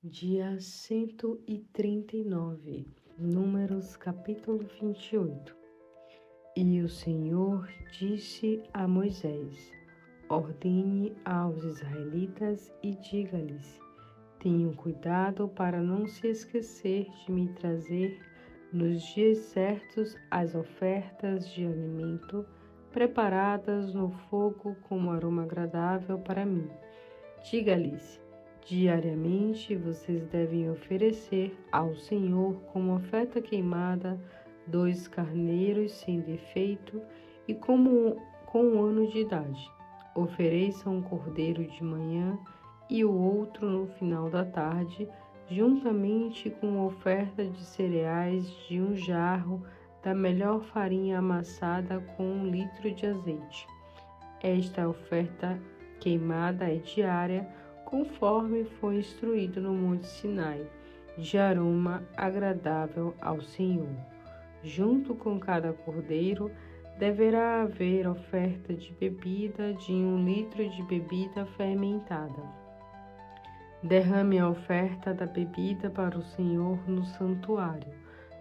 Dia 139, Números capítulo 28. E o Senhor disse a Moisés: ordene aos israelitas e diga-lhes: tenham cuidado para não se esquecer de me trazer nos dias certos as ofertas de alimento preparadas no fogo como aroma agradável para mim. Diga-lhes: diariamente vocês devem oferecer ao Senhor como oferta queimada 2 carneiros sem defeito e com 1 ano de idade. Ofereçam um cordeiro de manhã e o outro no final da tarde, juntamente com a oferta de cereais de 1 jarro da melhor farinha amassada com 1 litro de azeite. Esta oferta queimada é diária, conforme foi instruído no Monte Sinai, de aroma agradável ao Senhor. Junto com cada cordeiro, deverá haver oferta de bebida de 1 litro de bebida fermentada. Derrame a oferta da bebida para o Senhor no santuário.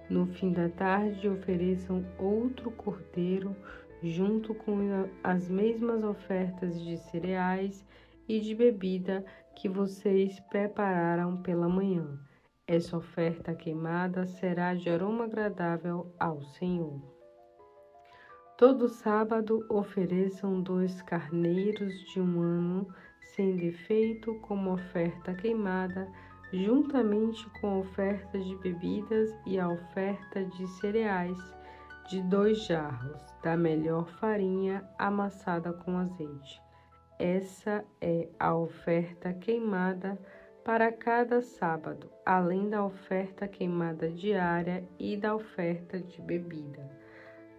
No fim da tarde, ofereçam outro cordeiro, junto com as mesmas ofertas de cereais e de bebida que vocês prepararam pela manhã. Essa oferta queimada será de aroma agradável ao Senhor. Todo sábado ofereçam 2 carneiros de 1 ano sem defeito como oferta queimada, juntamente com a oferta de bebidas e a oferta de cereais de 2 jarros da melhor farinha amassada com azeite. Essa é a oferta queimada para cada sábado, além da oferta queimada diária e da oferta de bebida.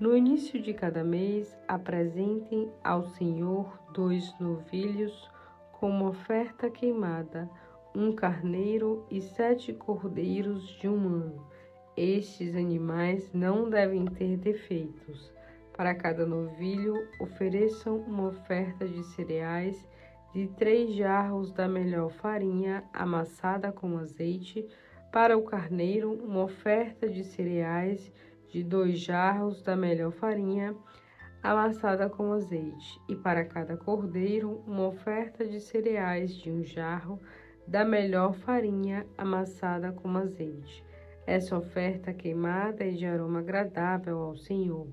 No início de cada mês, apresentem ao Senhor 2 novilhos como oferta queimada, 1 carneiro e 7 cordeiros de 1 ano. Estes animais não devem ter defeitos. Para cada novilho, ofereçam uma oferta de cereais de 3 jarros da melhor farinha amassada com azeite. Para o carneiro, uma oferta de cereais de 2 jarros da melhor farinha amassada com azeite. E para cada cordeiro, uma oferta de cereais de 1 jarro da melhor farinha amassada com azeite. Essa oferta queimada é de aroma agradável ao Senhor.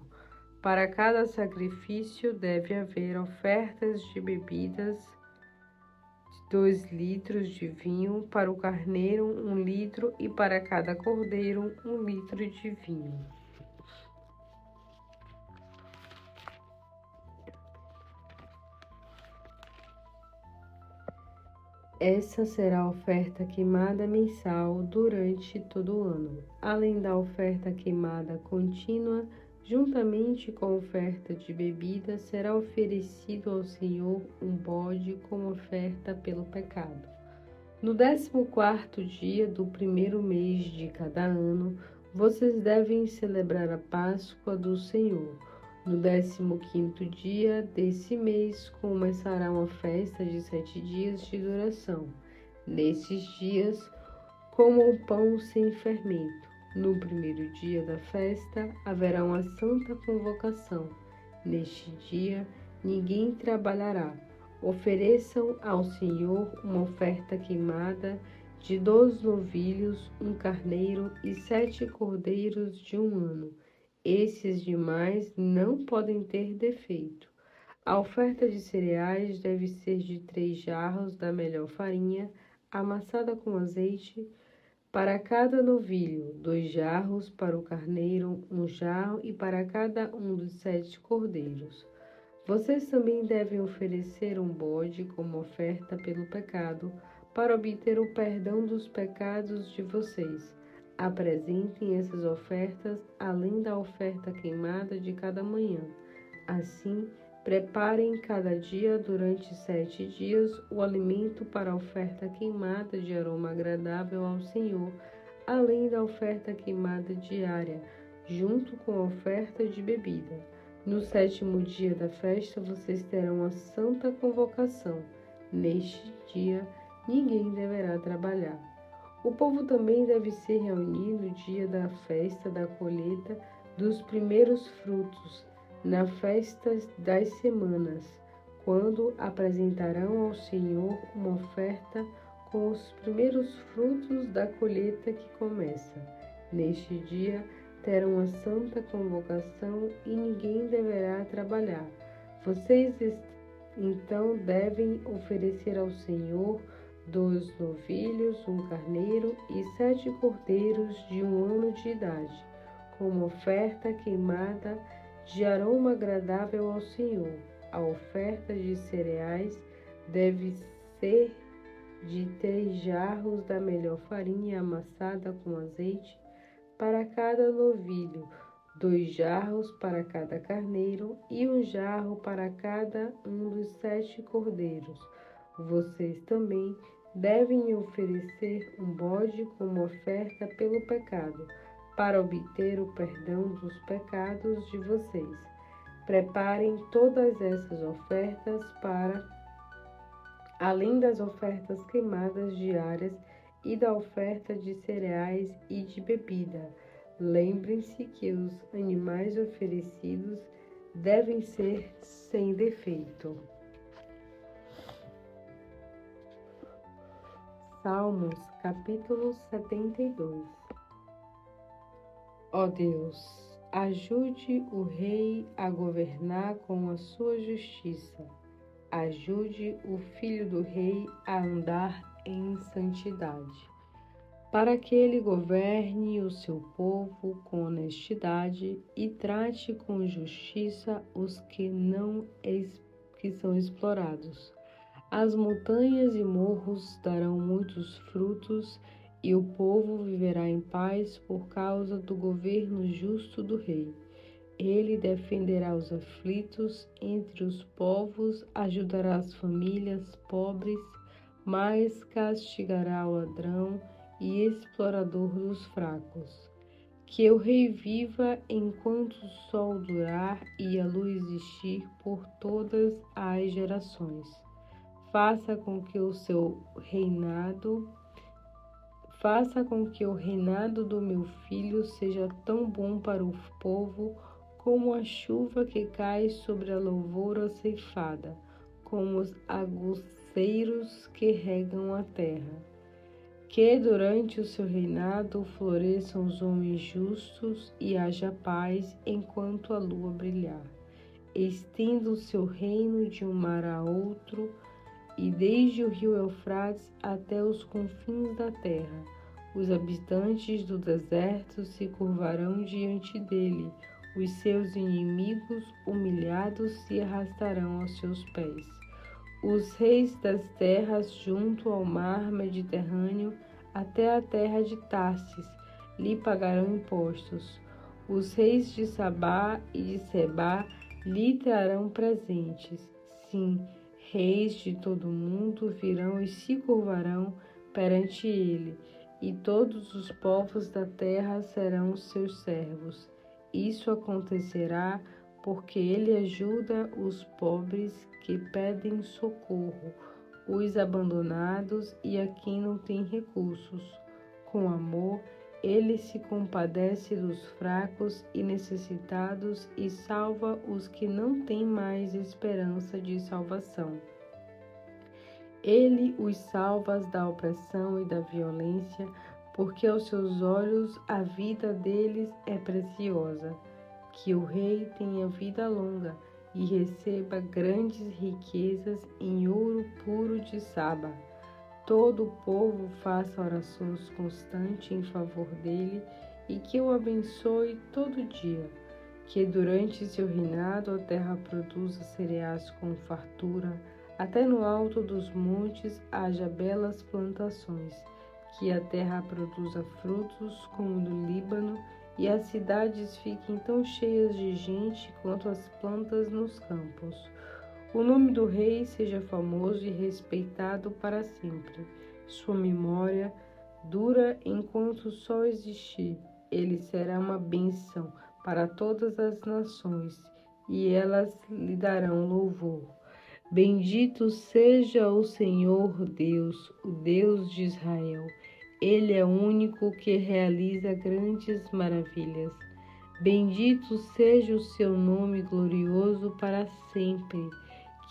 Para cada sacrifício deve haver ofertas de bebidas de 2 litros de vinho, para o carneiro 1 litro e para cada cordeiro 1 litro de vinho. Essa será a oferta queimada mensal durante todo o ano, além da oferta queimada contínua. Juntamente com a oferta de bebida, será oferecido ao Senhor um bode como oferta pelo pecado. No 14º dia do 1º mês de cada ano, vocês devem celebrar a Páscoa do Senhor. No 15º dia desse mês, começará uma festa de 7 dias de duração. Nesses dias, comam pão sem fermento. No 1º dia da festa, haverá uma santa convocação. Neste dia, ninguém trabalhará. Ofereçam ao Senhor uma oferta queimada de 2 novilhos, 1 carneiro e 7 cordeiros de 1 ano. Esses demais não podem ter defeito. A oferta de cereais deve ser de 3 jarros da melhor farinha, amassada com azeite, para cada novilho, 2 jarros, para o carneiro, 1 jarro, e para cada um dos 7 cordeiros. Vocês também devem oferecer um bode como oferta pelo pecado, para obter o perdão dos pecados de vocês. Apresentem essas ofertas, além da oferta queimada de cada manhã. Assim, preparem cada dia durante 7 dias o alimento para a oferta queimada de aroma agradável ao Senhor, além da oferta queimada diária, junto com a oferta de bebida. No 7º dia da festa, vocês terão a santa convocação. Neste dia, ninguém deverá trabalhar. O povo também deve se reunir no dia da festa da colheita dos primeiros frutos, na festa das semanas, quando apresentarão ao Senhor uma oferta com os primeiros frutos da colheita que começa. Neste dia terão uma santa convocação e ninguém deverá trabalhar. Vocês então devem oferecer ao Senhor 2 novilhos, um carneiro e 7 cordeiros de 1 ano de idade, como oferta queimada de aroma agradável ao Senhor. A oferta de cereais deve ser de 3 jarros da melhor farinha amassada com azeite para cada novilho, 2 jarros para cada carneiro e 1 jarro para cada um dos 7 cordeiros. Vocês também devem oferecer um bode como oferta pelo pecado, para obter o perdão dos pecados de vocês. Preparem todas essas ofertas além das ofertas queimadas diárias e da oferta de cereais e de bebida. Lembrem-se que os animais oferecidos devem ser sem defeito. Salmos, capítulo 72. Ó Deus, ajude o rei a governar com a sua justiça. Ajude o filho do rei a andar em santidade, para que ele governe o seu povo com honestidade e trate com justiça os que são explorados. As montanhas e morros darão muitos frutos, e o povo viverá em paz por causa do governo justo do rei. Ele defenderá os aflitos entre os povos, ajudará as famílias pobres, mas castigará o ladrão e explorador dos fracos. Que o rei viva enquanto o sol durar e a luz existir por todas as gerações. Faça com que o reinado do meu filho seja tão bom para o povo como a chuva que cai sobre a lavoura ceifada, como os aguaceiros que regam a terra. Que durante o seu reinado floresçam os homens justos e haja paz enquanto a lua brilhar. Estenda o seu reino de um mar a outro, e desde o rio Eufrates até os confins da terra. Os habitantes do deserto se curvarão diante dele, os seus inimigos humilhados se arrastarão aos seus pés. Os reis das terras junto ao mar Mediterrâneo até a terra de Tarsis lhe pagarão impostos. Os reis de Sabá e de Sebá lhe trarão presentes. Sim, reis de todo o mundo virão e se curvarão perante ele, e todos os povos da terra serão seus servos. Isso acontecerá porque ele ajuda os pobres que pedem socorro, os abandonados e a quem não tem recursos. Com amor, ele se compadece dos fracos e necessitados e salva os que não têm mais esperança de salvação. Ele os salva da opressão e da violência, porque aos seus olhos a vida deles é preciosa. Que o rei tenha vida longa e receba grandes riquezas em ouro puro de Saba. Todo o povo faça orações constantes em favor dele e que o abençoe todo dia. Que durante seu reinado a terra produza cereais com fartura, até no alto dos montes haja belas plantações. Que a terra produza frutos como no Líbano e as cidades fiquem tão cheias de gente quanto as plantas nos campos. O nome do rei seja famoso e respeitado para sempre. Sua memória dura enquanto o sol existir. Ele será uma bênção para todas as nações, e elas lhe darão louvor. Bendito seja o Senhor Deus, o Deus de Israel. Ele é o único que realiza grandes maravilhas. Bendito seja o seu nome glorioso para sempre.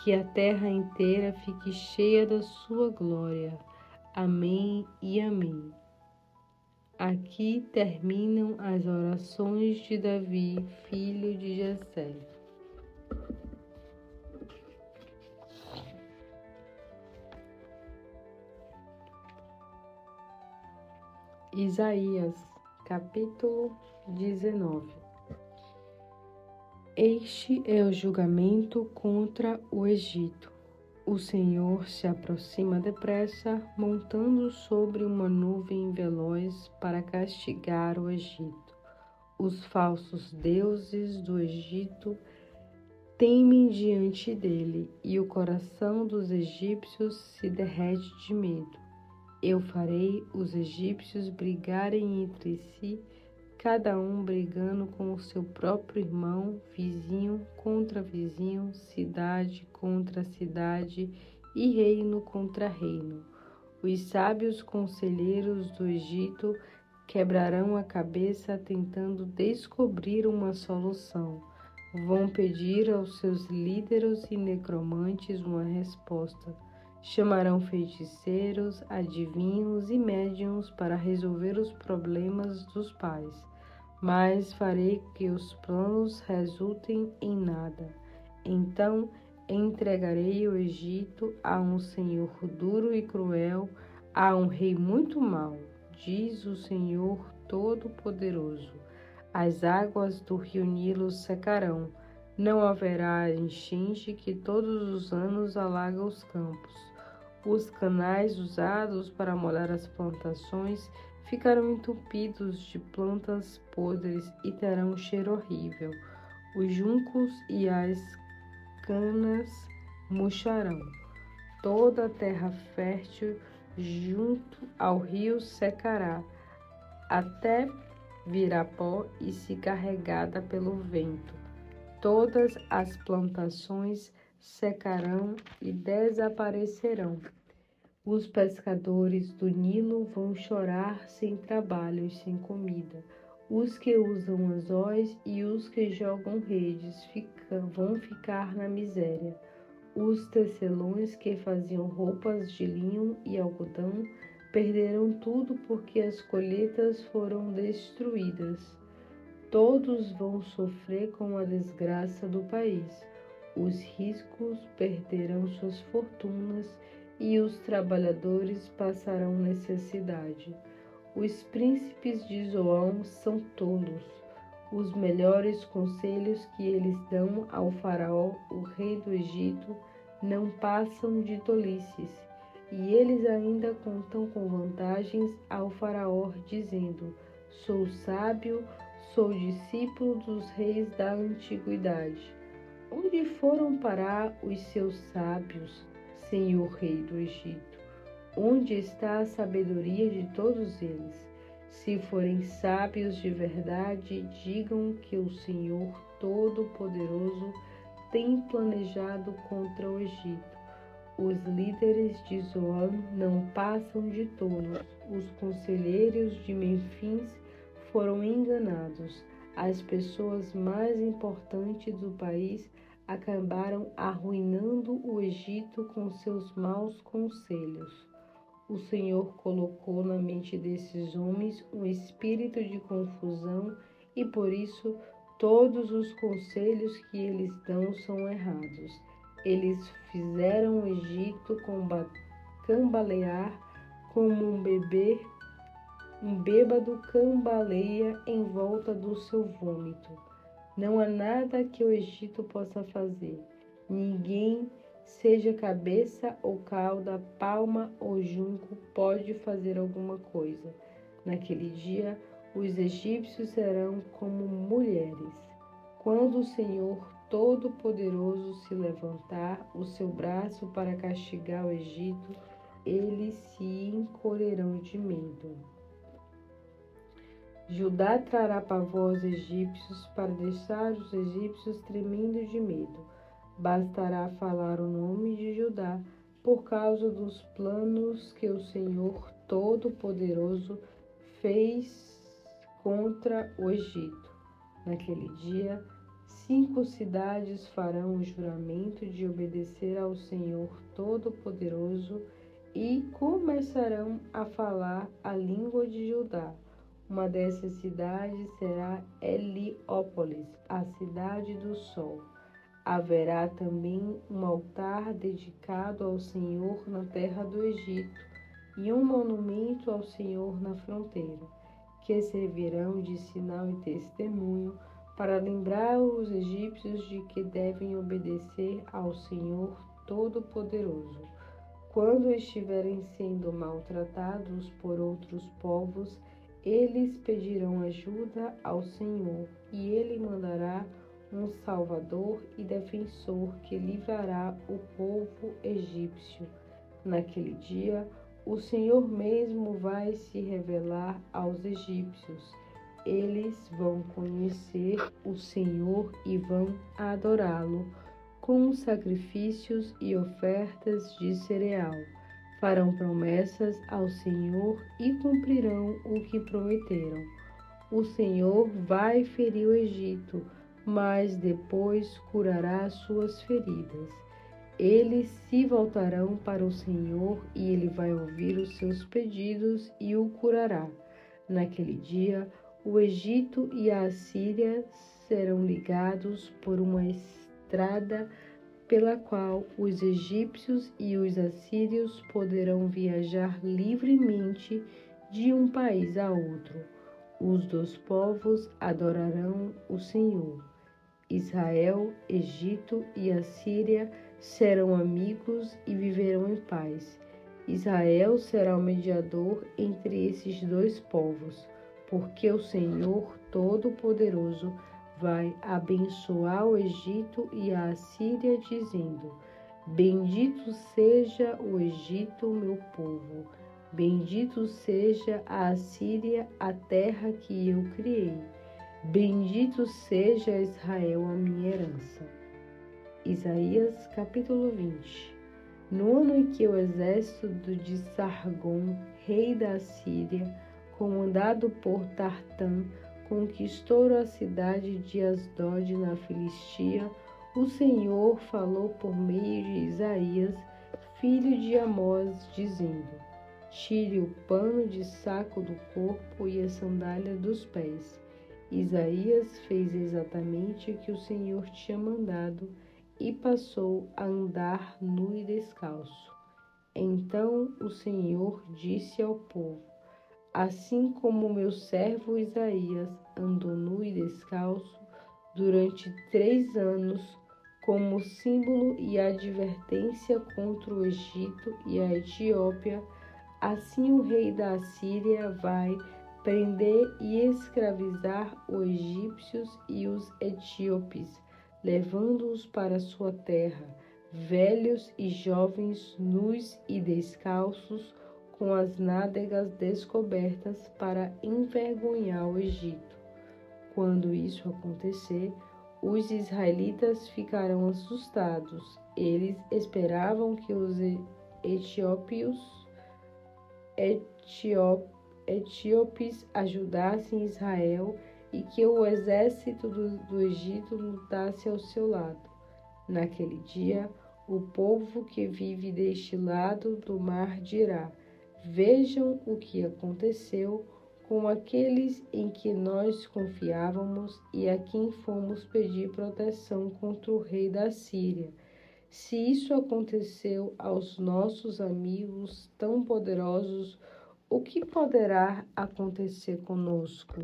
Que a terra inteira fique cheia da sua glória. Amém e amém. Aqui terminam as orações de Davi, filho de Jessé. Isaías, capítulo 19. Este é o julgamento contra o Egito. O Senhor se aproxima depressa, montando sobre uma nuvem veloz para castigar o Egito. Os falsos deuses do Egito temem diante dele, e o coração dos egípcios se derrete de medo. Eu farei os egípcios brigarem entre si, cada um brigando com o seu próprio irmão, vizinho contra vizinho, cidade contra cidade e reino contra reino. Os sábios conselheiros do Egito quebrarão a cabeça tentando descobrir uma solução. Vão pedir aos seus líderes e necromantes uma resposta. Chamarão feiticeiros, adivinhos e médiuns para resolver os problemas dos pais, mas farei que os planos resultem em nada. Então entregarei o Egito a um senhor duro e cruel, a um rei muito mau, diz o Senhor Todo-Poderoso. As águas do rio Nilo secarão, não haverá enchente que todos os anos alaga os campos. Os canais usados para molhar as plantações ficarão entupidos de plantas podres e terão um cheiro horrível. Os juncos e as canas murcharão. Toda a terra fértil junto ao rio secará, até virar pó e se carregada pelo vento. Todas as plantações secarão e desaparecerão. Os pescadores do Nilo vão chorar sem trabalho e sem comida. Os que usam anzóis e os que jogam redes vão ficar na miséria. Os tecelões que faziam roupas de linho e algodão perderam tudo porque as colheitas foram destruídas. Todos vão sofrer com a desgraça do país. Os ricos perderão suas fortunas e os trabalhadores passarão necessidade. Os príncipes de Zoão são tolos. Os melhores conselhos que eles dão ao faraó, o rei do Egito, não passam de tolices. E eles ainda contam com vantagens ao faraó, dizendo: sou sábio, sou discípulo dos reis da antiguidade. Onde foram parar os seus sábios, Senhor rei do Egito? Onde está a sabedoria de todos eles? Se forem sábios de verdade, digam que o Senhor Todo-Poderoso tem planejado contra o Egito. Os líderes de Zoan não passam de tolos. Os conselheiros de Menfis foram enganados. As pessoas mais importantes do país acabaram arruinando o Egito com seus maus conselhos. O Senhor colocou na mente desses homens um espírito de confusão e por isso todos os conselhos que eles dão são errados. Eles fizeram o Egito cambalear como um bêbado cambaleia em volta do seu vômito. Não há nada que o Egito possa fazer. Ninguém, seja cabeça ou cauda, palma ou junco, pode fazer alguma coisa. Naquele dia, os egípcios serão como mulheres. Quando o Senhor Todo-Poderoso se levantar o seu braço para castigar o Egito, eles se encolherão de medo. Judá trará pavor aos egípcios para deixar os egípcios tremendo de medo. Bastará falar o nome de Judá por causa dos planos que o Senhor Todo-Poderoso fez contra o Egito. Naquele dia, 5 cidades farão o juramento de obedecer ao Senhor Todo-Poderoso e começarão a falar a língua de Judá. Uma dessas cidades será Heliópolis, a cidade do sol. Haverá também um altar dedicado ao Senhor na terra do Egito e um monumento ao Senhor na fronteira, que servirão de sinal e testemunho para lembrar os egípcios de que devem obedecer ao Senhor Todo-Poderoso. Quando estiverem sendo maltratados por outros povos, eles pedirão ajuda ao Senhor, e Ele mandará um Salvador e defensor que livrará o povo egípcio. Naquele dia, o Senhor mesmo vai se revelar aos egípcios. Eles vão conhecer o Senhor e vão adorá-lo com sacrifícios e ofertas de cereal. Farão promessas ao Senhor e cumprirão o que prometeram. O Senhor vai ferir o Egito, mas depois curará suas feridas. Eles se voltarão para o Senhor e Ele vai ouvir os seus pedidos e o curará. Naquele dia, o Egito e a Assíria serão ligados por uma estrada pela qual os egípcios e os assírios poderão viajar livremente de um país a outro. Os 2 povos adorarão o Senhor. Israel, Egito e Assíria serão amigos e viverão em paz. Israel será o mediador entre esses 2 povos, porque o Senhor Todo-Poderoso vai abençoar o Egito e a Assíria, dizendo: Bendito seja o Egito, meu povo. Bendito seja a Assíria, a terra que eu criei. Bendito seja Israel, a minha herança. Isaías capítulo 20. No ano em que o exército de Sargom, rei da Assíria, comandado por Tartã, conquistou a cidade de Asdod na Filistia, o Senhor falou por meio de Isaías, filho de Amós, dizendo: Tire o pano de saco do corpo e a sandália dos pés. Isaías fez exatamente o que o Senhor tinha mandado e passou a andar nu e descalço. Então o Senhor disse ao povo: Assim como meu servo Isaías andou nu e descalço durante 3 anos, como símbolo e advertência contra o Egito e a Etiópia, assim o rei da Assíria vai prender e escravizar os egípcios e os etíopes, levando-os para sua terra, velhos e jovens, nus e descalços, com as nádegas descobertas, para envergonhar o Egito. Quando isso acontecer, os israelitas ficarão assustados. Eles esperavam que os etíopes ajudassem Israel e que o exército do Egito lutasse ao seu lado. Naquele dia, o povo que vive deste lado do mar dirá: Vejam o que aconteceu com aqueles em que nós confiávamos e a quem fomos pedir proteção contra o rei da Síria. Se isso aconteceu aos nossos amigos tão poderosos, o que poderá acontecer conosco?